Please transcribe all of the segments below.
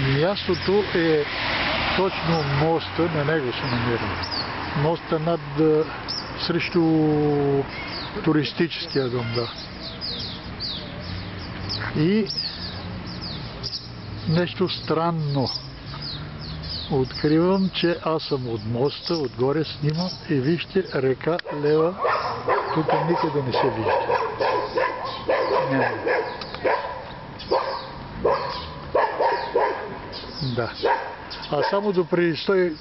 Мястото е точно моста, на него се намирам. Моста над срещу туристическия дом, да. И нещо странно. Откривам, че аз съм от моста, отгоре снимам и вижте река Лева, тук никъде не се вижда. Няма. Да. А само до преди 100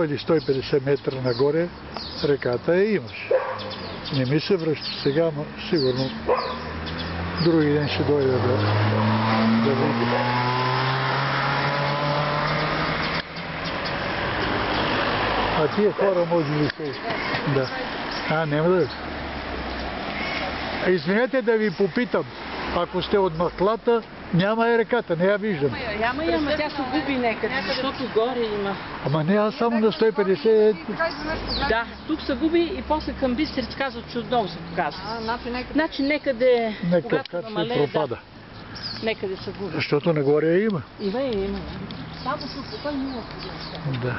или 150 метра нагоре реката я имаш. Не ми се връща сега, но сигурно други ден ще дойда да видим. А тия хора може би се... Да. Няма да... Извинете да ви попитам, ако сте от Махлата, няма е реката, не я виждам. Ама тя се губи някъде, защото горе има. Ама не, аз само на 150... Да, тук се губи и после към Бистрец казват, че отново се показва. Значи някъде, когато намалее, да, някъде се губи. Защото нагоре я има. Има. Само тук, той няма. Да.